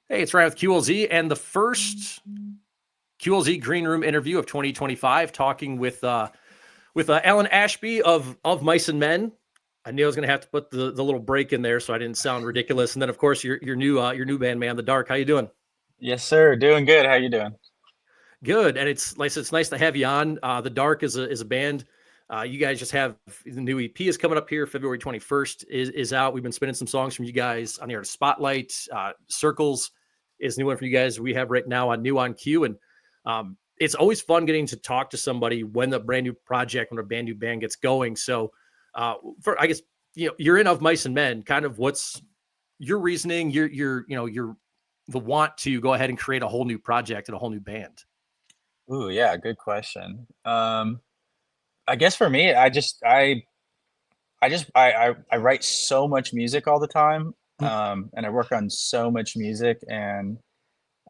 Hey, it's Ryan with QLZ and the first QLZ Green Room interview of 2025, talking with Alan Ashby of Mice and Men. I knew I was going to have to put the little break in there so I didn't sound ridiculous. And then, of course, your new band, man, The Dark. How you doing? Yes, sir. Doing good. How you doing? Good. And it's like it's nice to have you on. The Dark is a band. You guys just have the new EP is coming up here. February 21st is out. We've been spinning some songs from you guys on the artist Spotlight. Circles is a new one for you guys. We have right now on New on Q, and it's always fun getting to talk to somebody when the brand new project, when a brand new band gets going. So, for I guess you're in Of Mice and Men. Kind of what's your reasoning? Your the want to go ahead and create a whole new project and a whole new band. Ooh, yeah, good question. I guess for me, I write so much music all the time, and I work on so much music, and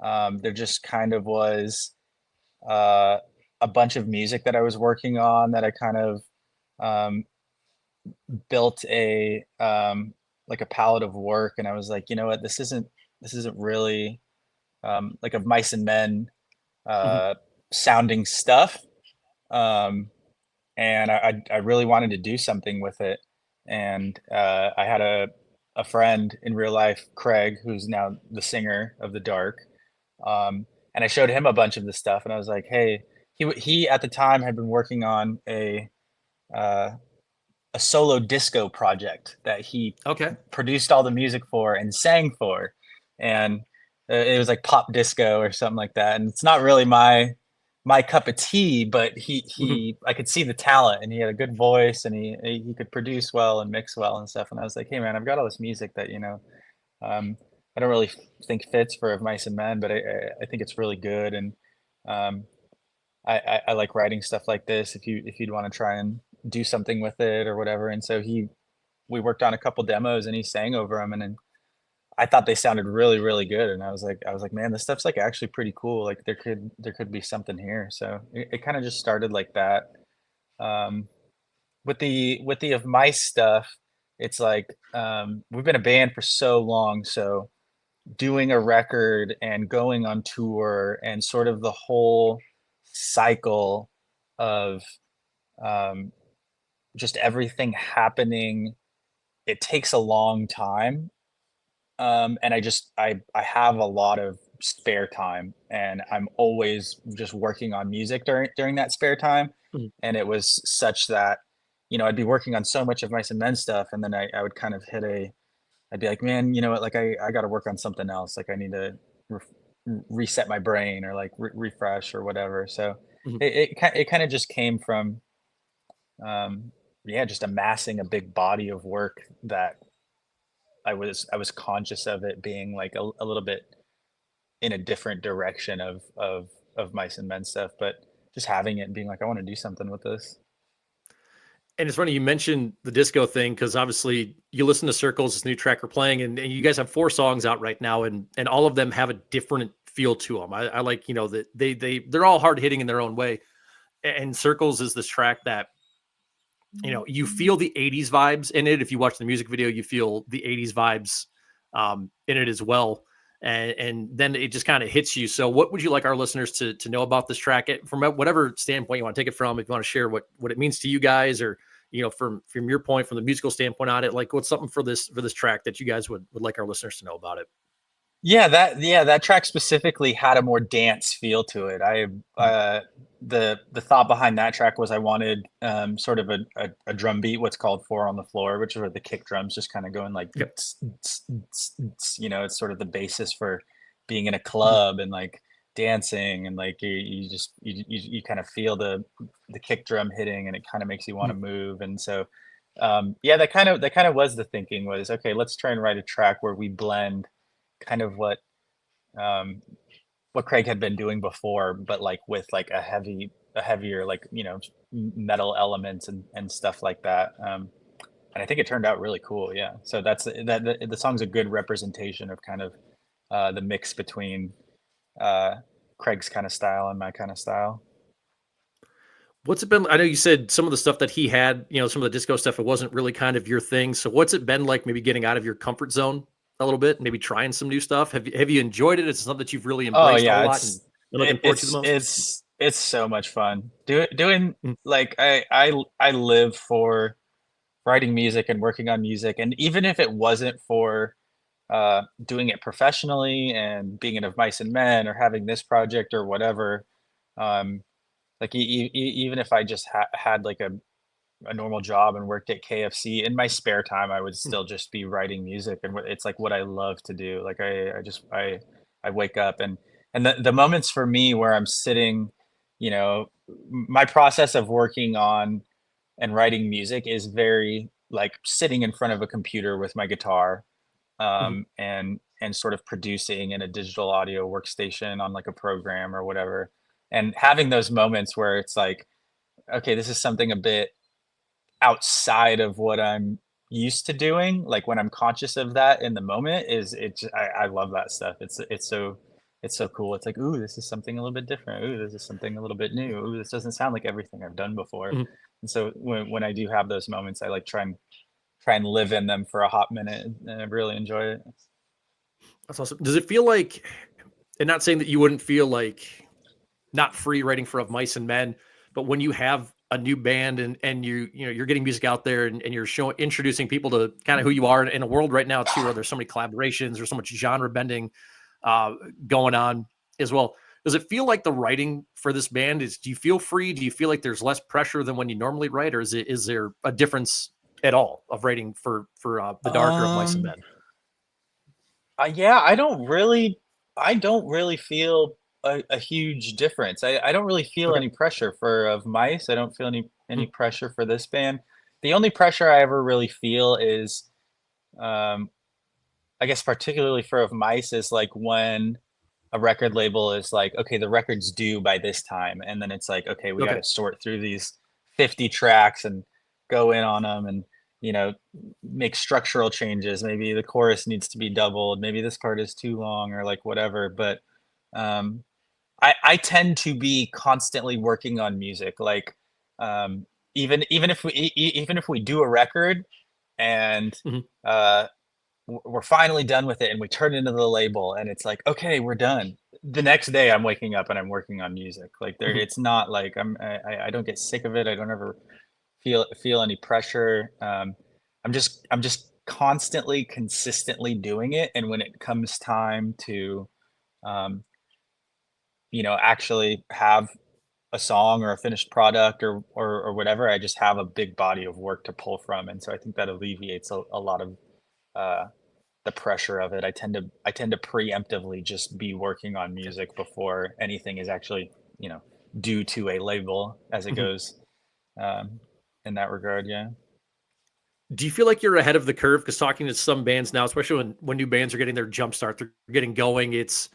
there just kind of was uh, a bunch of music that I was working on that I kind of um, built like a palette of work, and I was like, you know what, this isn't really like of mice and men Mhm. uh, sounding stuff. Um, and I really wanted to do something with it. And I had a friend in real life, Craig, who's now the singer of The Dark. And I showed him a bunch of the stuff, and I was like, "Hey," he at the time had been working on uh, a solo disco project that he Okay. produced all the music for and sang for, and it was like pop disco or something like that. And it's not really my cup of tea, but Mhm. he I could see the talent, and he had a good voice, and he could produce well and mix well and stuff. And I was like, hey man, I've got all this music that um, I don't really think fits for Of Mice and Men, but I think it's really good, and um, I like writing stuff like this. If you'd want to try and do something with it or whatever. And so we worked on a couple demos, and he sang over them, and then I thought they sounded really, really good, and I was like, "Man, this stuff's, like, actually pretty cool, like, there could be something here." So it kinda just started like that. Um, with the Of Mice stuff, it's like, we've been a band for so long, so doing a record and going on tour and sort of the whole cycle of, um, just everything happening, it takes a long time. And I have a lot of spare time, and I'm always just working on music during that spare time. Mhm. And it was such that, I'd be working on so much of Mice and Men stuff, and then I would kind of I'd be like, man, you know what, like I got to work on something else. Like I need to reset my brain or like refresh or whatever. So Mhm. it kind of just came from, um, yeah, just amassing a big body of work that I was conscious of it being like a little bit in a different direction of Mice and Men stuff, but just having it and being like, I want to do something with this. And it's funny you mentioned the disco thing because obviously you listen to Circles, this new track we're playing, and you guys have 4 songs out right now, and all of them have a different feel to them. I like that they're all hard hitting in their own way. And Circles is this track that you feel the 80s vibes in it. If you watch the music video, you feel the 80s vibes in it as well. And then it just kind of hits you. So, what would you like our listeners to know about this track from whatever standpoint you want to take it from? If you want to share what it means to you guys, or from your point, from the musical standpoint on it, like what's something for this track that you guys would like our listeners to know about it? Yeah, that track specifically had a more dance feel to it. Mhm. The thought behind that track was I wanted sort of a drum beat, what's called four on the floor, which is where the kick drums just kind of going like, Yep. it's sort of the basis for being in a Mhm. club and like dancing, and like you just you kind of feel the kick drum hitting, and it kind of makes you want to Mhm. move. And so yeah, that kind of was the thinking, was okay, let's try and write a track where we blend kind of um, what Craig had been doing before, but like with like a heavier, like, metal elements and stuff like that. And I think it turned out really cool. Yeah. So the song's a good representation of kind of the mix between uh, Craig's kind of style and my kind of style. What's it been? I know you said some of the stuff that he had, some of the disco stuff, it wasn't really kind of your thing. So, what's it been like maybe getting out of your comfort zone a little bit, maybe trying some new stuff? Have you enjoyed it? Is it something that you've really Oh embraced a whole yeah, lot and looking forward to the most? it's so much fun. Doing Mhm, like I live for writing music and working on music, and even if it wasn't for doing it professionally and being in Of Mice and Men or having this project or whatever, um, like even if I just had like a normal job and worked at KFC in my spare time, I would mhm, still just be writing music, and it's like what I love to do. Like I wake up and the moments for me where I'm sitting, you know, my process of working on and writing music is very like sitting in front of a computer with my guitar, mhm. and sort of producing in a digital audio workstation on like a program or whatever, and having those moments where it's like, okay, this is something a bit outside of what I'm used to doing, like, when I'm conscious of that in the moment is I love that stuff. It's so cool. It's like, "Ooh, this is something a little bit different. Ooh, this is something a little bit new. Ooh, this doesn't sound like everything I've done before." Mhm. And so when I do have those moments, I, like, try and live in them for a hot minute, and I really enjoy it. That's awesome. Does it feel like, and not saying that you wouldn't feel like not free writing for Of Mice and Men, but when you have a new band and you know you're getting music out there and you're showing introducing people to kind of who you are in a world right now too, where there's so many collaborations, there's so much genre bending uh, going on as well. Does it feel like the writing for this band is? Do you feel free? Do you feel like there's less pressure than when you normally write, or is there a difference at all of writing for the darker Of Mice and Um, Men? yeah, I don't really feel a huge difference. I don't really feel Okay. any pressure for Of Mice. I don't feel any Mm, pressure for this band. The only pressure I ever really feel is, um, I guess particularly for Of Mice is like when a record label is like, okay, the record's due by this time, and then it's like, okay, we got okay. to sort through these 50 tracks and go in on them, and you know, make structural changes. Maybe the chorus needs to be doubled. Maybe this part is too long, or like whatever. But um, I tend to be constantly working on music. Like um, even if even if we do a record and Mhm, uh, we're finally done with it and we turn it into the label and it's like, okay, we're done. The next day I'm waking up and I'm working on music. Like there, mhm. it's not like I don't get sick of it. I don't ever feel any pressure. I'm just constantly, consistently doing it. And when it comes time to, um, you know, actually have a song or a finished product or whatever, I just have a big body of work to pull from. And so I think that alleviates a lot of uh, the pressure of it. I tend to preemptively just be working on Okay. music before anything is actually, you know, due to a label as it Mhm. goes, um, in that regard, yeah. Do you feel like you're ahead of the curve? Because talking to some bands now, especially when new bands are getting their jump start, they're getting going. It's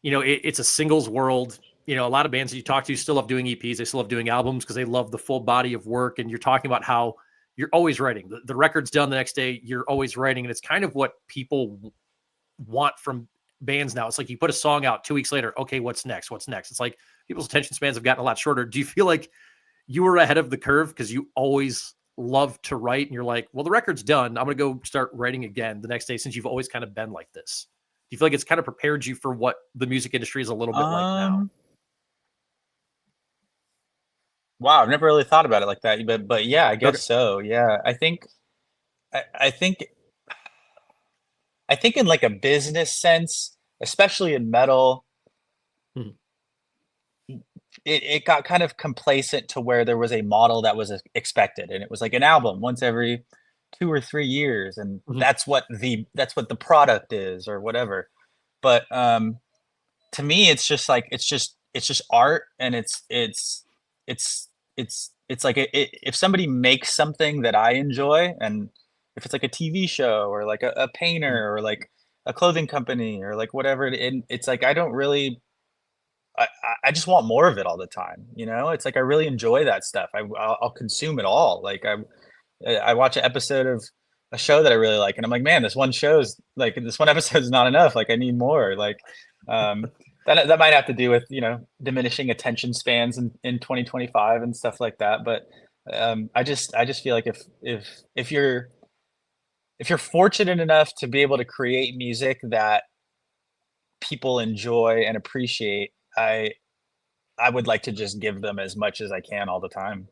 it's a singles world. You know, a lot of bands that you talk to still love doing EPs. They still love doing albums because they love the full body of work. And you're talking about how you're always writing. The record's done the next day. You're always writing, and it's kind of what people want from bands now. It's like you put a song out 2 weeks later. Okay, what's next? What's next? It's like people's attention spans have gotten a lot shorter. Do you feel like you were ahead of the curve because you always love to write and you're like, well, the record's done. I'm going to go start writing again the next day since you've always kind of been like this? Do you feel like it's kind of prepared you for what the music industry is a little bit like now? Um, wow, I've never really thought about it like that, but yeah, I Okay. guess so. Yeah, I think I think in like a business sense, especially in metal, Mhm. it got kind of complacent to where there was a model that was expected, and it was like an album once every 2 or 3 years, and Mhm. that's what the product is or whatever. But to me, it's just like it's just art, and it's it's like if somebody makes something that I enjoy, and if it's like a TV show or like a Mhm. painter or like a clothing company or like whatever, it's like I don't really I just want more of it all the time, you know? It's like I really enjoy that stuff. I'll consume it all. Like I watch an episode of a show that I really like, and I'm like, man, this one episode is not enough. Like I need more. Like um, that might have to do with, you know, diminishing attention spans in 2025 and stuff like that. But I just feel like if you're if you're fortunate enough to be able to create music that people enjoy and appreciate, I would like to just give them as much as I can all the time.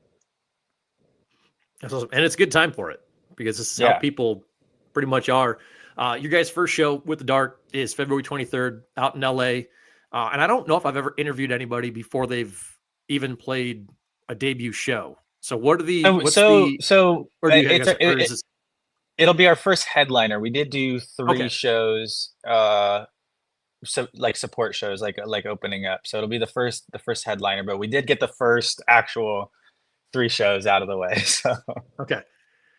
That's awesome. And it's a good time for it because this is how Yeah. people pretty much are. Your guys' first show with the Dark is February 23rd out in LA. And I don't know if I've ever interviewed anybody before they've even played a debut show. So So what's so the, so or do uh, you it's guys, a or it, is this, it'll be our first headliner. We did do three okay. shows, so like support shows, like opening up. So it'll be the first headliner, but we did get the first actual three shows out of the way. So Okay.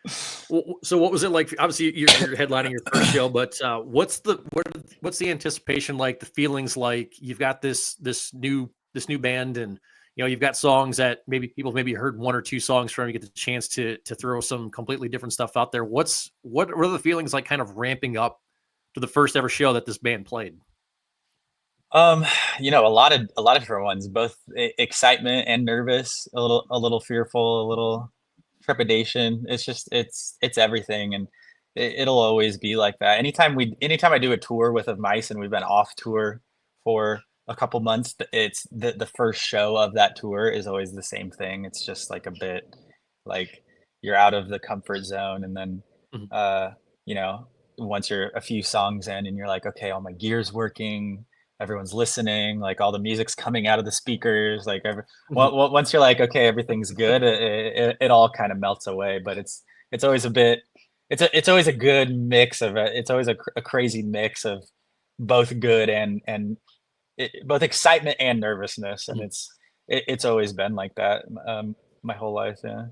So what was it like? Obviously, you're headlining your first show, but what's the anticipation like? The feelings like you've got this new band, and you've got songs that maybe people maybe heard one or two songs from. You get the chance to throw some completely different stuff out there. What are the feelings like, kind of ramping up to the first ever show that this band played? Um, a lot of different ones, both excitement and nervous, a little fearful, a little trepidation. It's just it's everything, and it'll always be like that. Anytime I do a tour with Of Mice, and we've been off tour for a couple months, it's the first show of that tour is always the same thing. It's just like a bit like you're out of the comfort zone, and then Mhm, uh, you know, once you're a few songs in, and you're like, okay, all my gear's working, everyone's listening, like all the music's coming out of the speakers, like mhm. once you're like, okay, everything's good, it all kind of melts away. But it's always a bit, it's always a good mix of it's always a crazy mix of both good and both excitement and nervousness, and Mhm. it's always been like that, my whole life. Yeah.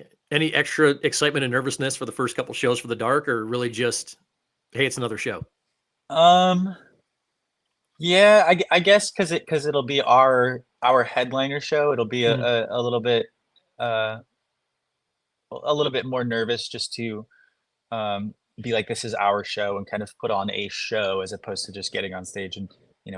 Okay. Any extra excitement and nervousness for the first couple shows for the Dark, or really just, hey, it's another show? Um, Yeah, I guess because it'll be our headliner show. It'll be Mhm, uh, a little bit more nervous just to be like, this is our show, and kind of put on a show as opposed to just getting on stage and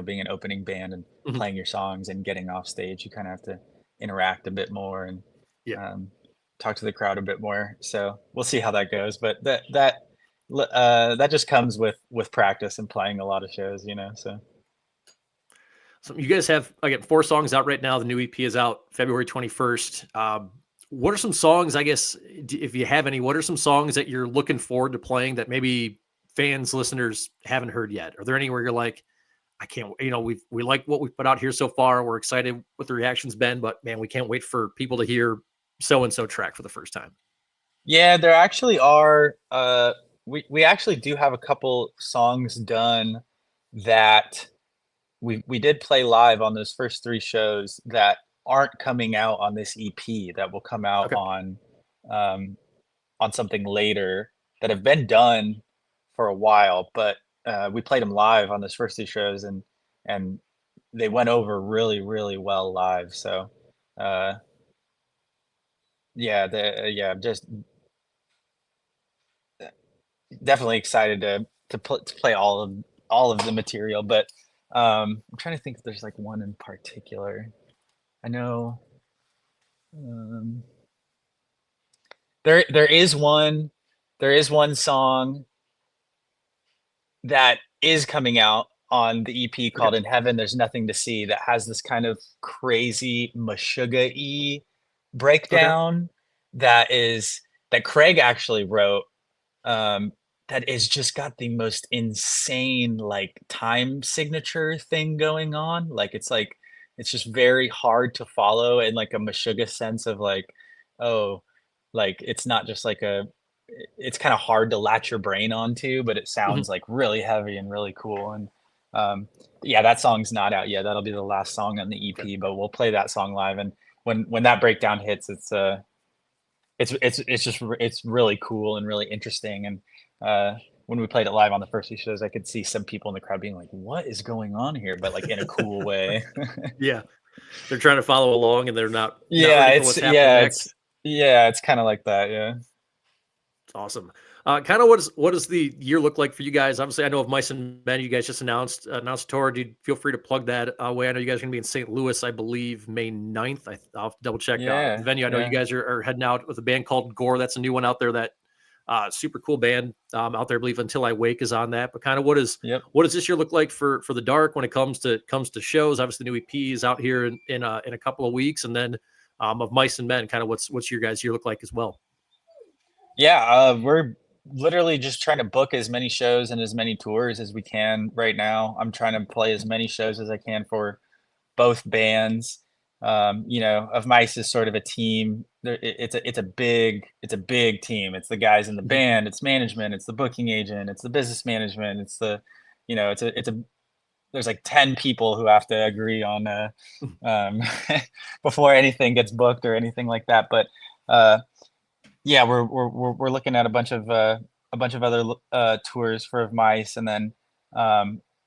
being an opening band and mhm. playing your songs and getting off stage. You kind of have to interact a bit more and Yeah. um, talk to the crowd a bit more. So we'll see how that goes. But that just comes with practice and playing a lot of shows. So. So you guys have, again, 4 songs out right now. The new EP is out February 21st. What are some songs, I guess, if you have any, what are some songs that you're looking forward to playing that maybe fans, listeners haven't heard yet? Are there any where you're like, I can't, we like what we've put out here so far. We're excited what the reaction's been, but man, we can't wait for people to hear so and so track for the first time. Yeah, there actually are. We actually do have a couple songs done that we did play live on those first three shows that aren't coming out on this EP, that will come out Okay. um, on something later, that have been done for a while, but we played them live on those first two shows, and they went over really, really well live. So uh, yeah, just definitely excited to play all of the material. But I'm trying to think if there's like one in particular. I know um, there is one song that is coming out on the EP Okay. called "In Heaven There's Nothing to See," that has this kind of crazy Meshuggah-y Okay. breakdown that Craig actually wrote, um, that is just got the most insane, like, time signature thing going on. Like, it's just very hard to follow in, like, a Meshuggah sense of, like, oh, like, it's not just like it's kinda hard to latch your brain onto, but it Mhm. sounds, like, really heavy and really cool. And, um, yeah, that song's not out yet. That'll be the last song on the Okay. EP, but we'll play that song live, and when that breakdown hits, it's really cool and really interesting. And when we played it live on the first few shows, I could see some people in the crowd being like, "What is going on here?" But like in a cool way. Yeah. They're trying to follow along and they're not yeah, ready for it's what's happening yeah, it's next. yeah, it's kind of like that. Yeah. It's awesome. Kind of what does the year look like for you guys? Obviously, I know of Mice and Men, you guys just announced a tour. Dude, feel free to plug that away. I know you guys are going to be in St. Louis, I believe, May 9th. I'll have to double check the Yeah. venue. I know you Yeah. guys are heading out with a band called Gore. That's a new one out there that Super cool band out there. I believe Until I Wake is on that. But kind of Yep. what does this year look like for the Dark when it comes to shows? Obviously, the new EP is out here in a couple of weeks, and then of Mice and Men. Kind of what's your guys' year look like as well? Yeah, we're literally just trying to book as many shows and as many tours as we can right now. I'm trying to play as many shows as I can for both bands. You know, Of Mice is sort of a team. It's a big team. It's the guys in the Mhm. band, it's management, it's the booking agent, it's the business management, it's the, you know, it's a there's like 10 people who have to agree on um before anything gets booked or anything like that. But uh yeah, we're looking at a bunch of other tours for Of Mice, and then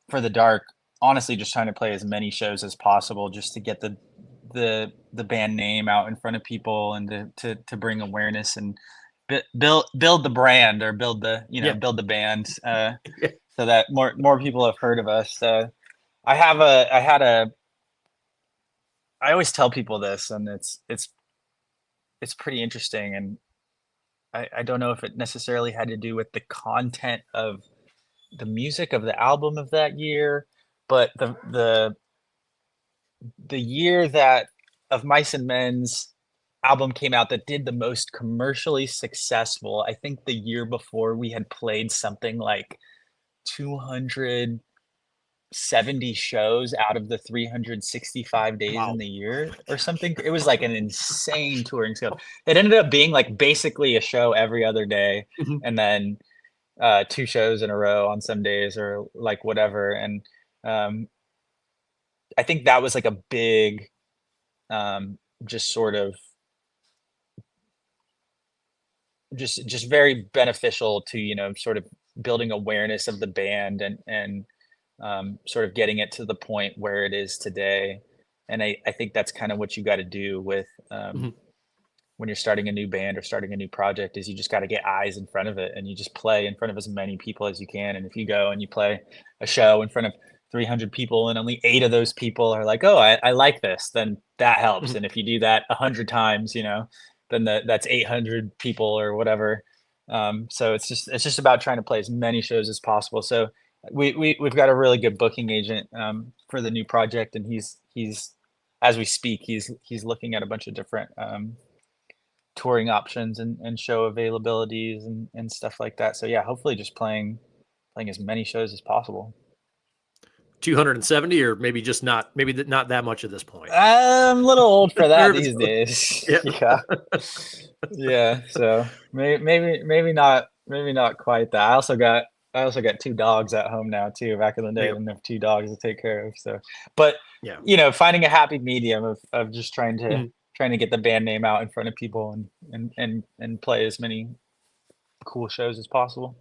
for the Dark, honestly, just trying to play as many shows as possible, just to get the band name out in front of people, and to bring awareness and build the brand, or build the, Yeah. build the band, Yeah. so that more people have heard of us. I have a I had a I always tell people this, and it's pretty interesting, and I don't know if it necessarily had to do with the content of the music of the album of that year, but the year that Of Mice and Men's album came out that did the most commercially successful, I think the year before we had played something like 270 shows out of the 365 days in Wow. the year or something. It was like an insane touring schedule. It ended up being like basically a show every other day, Mhm. and then two shows in a row on some days, or like whatever. And um, I think that was like a big, just sort of just very beneficial to, sort of building awareness of the band, and sort of getting it to the point where it is today. And I think that's kind of what you got to do with, Mhm. when you're starting a new band or starting a new project, is you just got to get eyes in front of it, and you just play in front of as many people as you can. And if you go and you play a show in front of 300 people, and only 8 of those people are like, oh, I like this, then that helps. Mhm. And if you do that 100 times, then that's 800 people or whatever. So it's just about trying to play as many shows as possible. So we've got a really good booking agent, for the new project, and he's as we speak, he's looking at a bunch of different, touring options, and show availabilities, and stuff like that. So yeah, hopefully just playing as many shows as possible. 270, or maybe just not, not that much at this point. I'm a little old for that Or if it's these days. yeah. Yeah. Yeah. So maybe not quite that. I also got 2 dogs at home now too. Back in the day, I Yeah. didn't have 2 dogs to take care of. So, but Yeah. finding a happy medium of just trying to Mhm. trying to get the band name out in front of people, and play as many cool shows as possible.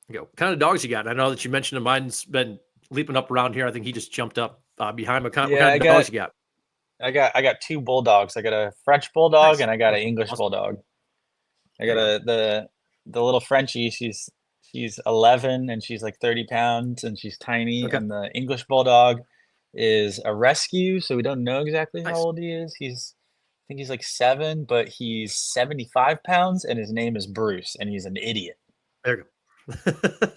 You go. What kind of dogs you got? I know that you mentioned mine's been leaping up around here. I think he just jumped up behind me. What Yeah, kind I of dogs got you got? I got 2 bulldogs. I got a French bulldog, Nice. and I got an Awesome. English Awesome. bulldog. I There got you go. the little Frenchie. She's 11, and she's like 30 pounds, and she's tiny. Okay. And the English bulldog is a rescue, so we don't know exactly how Nice. old he is. I think he's like 7, but he's 75 pounds, and his name is Bruce, and he's an idiot. There you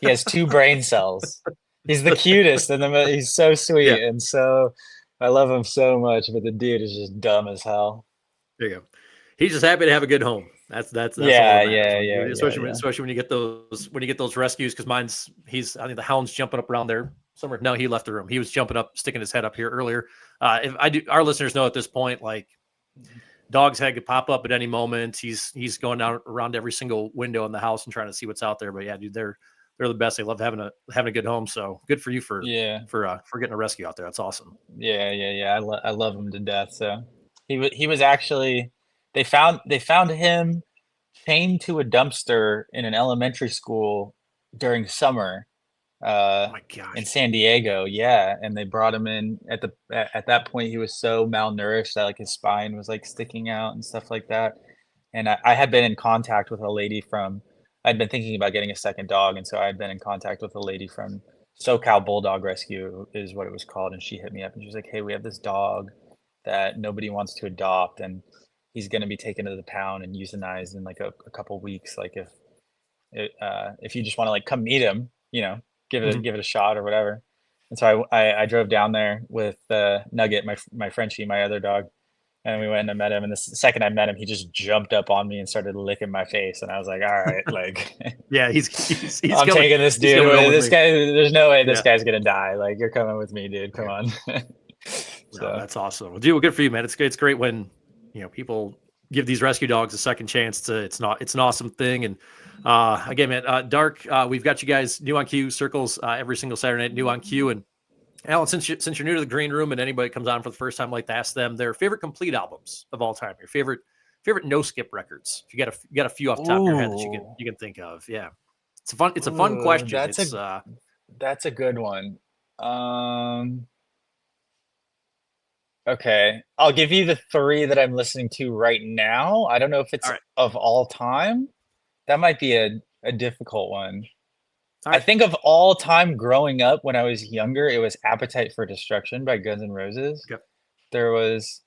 He go. has 2 brain cells. He's the cutest, and he's so Yeah. sweet, and so I love him so much, but the dude is just dumb as hell. There you go. He's just happy to have a good home. That's all Yeah, that matters. yeah, yeah, yeah, yeah. Especially when you get those rescues. Because I think the hound's jumping up around there somewhere. No, he left the room. He was jumping up, sticking his head up here earlier. If I do, our listeners know at this point, like dog's head could pop up at any moment. He's going out around every single window in the house and trying to see what's out there. But yeah, dude, they're the best. They love having a good home. So good for you Yeah, for getting a rescue out there. That's awesome. yeah, yeah, yeah. I love him to death. So he was actually, they found him chained to a dumpster in an elementary school during summer, Oh uh, my in gosh. San Diego. Yeah, and they brought him in at that point. He was so malnourished that like his spine was like sticking out and stuff like that. And I had been in contact with a lady from, I'd been thinking about getting a second dog, and so I had been in contact with a lady from SoCal Bulldog Rescue is what it was called, and she hit me up, and she was like, "Hey, we have this dog that nobody wants to adopt, and he's gonna be taken to the pound and euthanized in like a couple weeks. Like, if you just want to like come meet him, you know, give it a shot or whatever. And so I drove down there with Nugget, my Frenchie, my other dog, and we went and I met him. And the second I met him, he just jumped up on me and started licking my face. And I was like, all right, like, Yeah, he's I'm coming, taking this he's dude. coming home with This me. guy, there's no way this Yeah. guy's gonna die. Like, you're coming with me, dude. Come Okay. on. No, So that's awesome. Well, dude, well, good for you, man. It's great when, you know, people give these rescue dogs a second chance. It's an awesome thing. And again, man, Dark, we've got you guys new on Q circles every single Saturday night, new on Q. And Alan, since you're new to the green room and anybody comes on for the first time, I'd like to ask them their favorite complete albums of all time. Your favorite no skip records. If you got a few off the top of your head that you can think of. Yeah. It's a fun question. That's a good one. Um, okay, I'll give you the three that I'm listening to right now. I don't know if it's all right. of all time. That might be a difficult one. All I right. think of all time growing up when I was younger, it was Appetite for Destruction by Guns N' Roses. Okay. There was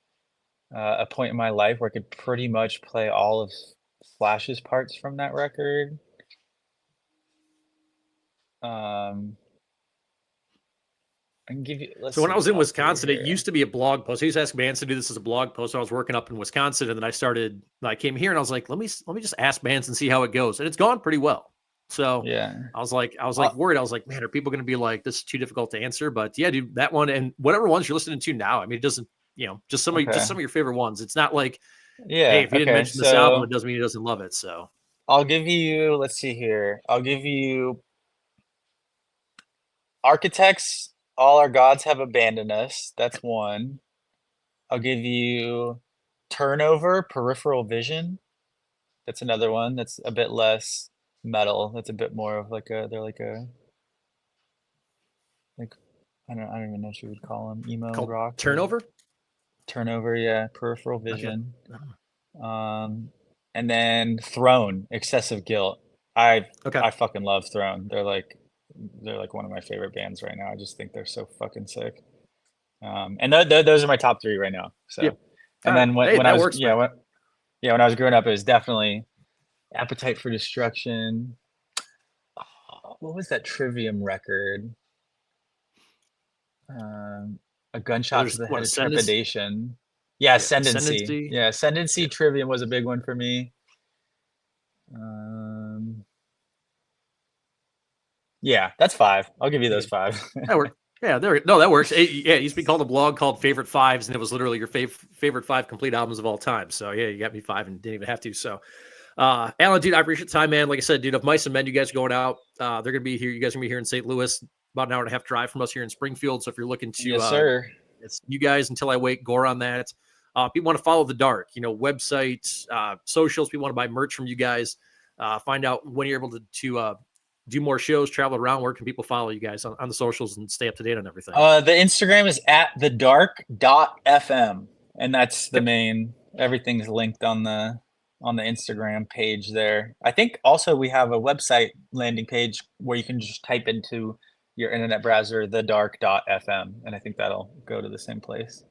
a point in my life where I could pretty much play all of Slash's parts from that record. I can give you, let's So when see I the was in top three Wisconsin, it here. used to be a blog post. I used to ask bands to do this as a blog post. I was working up in Wisconsin, and then I came here and I was like, let me just ask bands and see how it goes. And it's gone pretty well. So Yeah. I was worried. I was like, man, are people going to be like, this is too difficult to answer? But yeah, dude, that one and whatever ones you're listening to now. I mean, it doesn't, you know, just some Okay. of your favorite ones. It's not like, hey, Yeah. if he didn't Okay. mention this album, it So doesn't mean he doesn't love it. So I'll give you, let's see here. I'll give you Architects, All Our Gods Have Abandoned Us. That's one. I'll give you Turnover, Peripheral Vision. That's another one. That's a bit less metal. That's a bit more of like they're like like, I don't even know what you would call them, emo called rock or Turnover. Turnover. Yeah. Peripheral Okay. Vision. And then Throne, Excessive Guilt. I Okay. I fucking love Throne. They're like one of my favorite bands right now. I just think they're so fucking sick. And those are my top three right now. So, Yep. All and right. then Hey, when I that was, works, man. when I was growing up, it was definitely Appetite for Destruction. Oh, what was that Trivium record? A Well, Gunshot to there's the what Head of Ascendance. Trepidation. Yeah, Yeah, Ascendancy. Ascendancy. Yeah, Ascendancy Yeah. Trivium was a big one for me. Um, yeah, that's five. I'll give you those five. That worked. Yeah, no, that works. Yeah, it used to be called a blog called Favorite Fives, and it was literally your favorite five complete albums of all time. So yeah, you got me five and didn't even have to. So Alan, dude, I appreciate the time, man. Like I said, dude, if Mice and Men, you guys are going out, they're gonna be here. You guys are gonna be here in St. Louis, about an hour and a half drive from us here in Springfield. So if you're looking to Yes, sir. it's you guys until I wake Gore on that. People want to follow the dark, you know, websites, socials, people want to buy merch from you guys, find out when you're able to do more shows, travel around. Where can people follow you guys on the socials and stay up to date on everything? The Instagram is at thedark.fm, and that's the Okay. main. Everything's linked on the Instagram page there. I think also we have a website landing page where you can just type into your internet browser thedark.fm, and I think that'll go to the same place.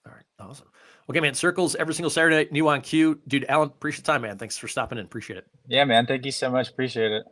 All right. Awesome. Okay, man. Circles every single Saturday night, new on Q. Dude, Alan, appreciate the time, man. Thanks for stopping in. Appreciate it. Yeah, man. Thank you so much. Appreciate it.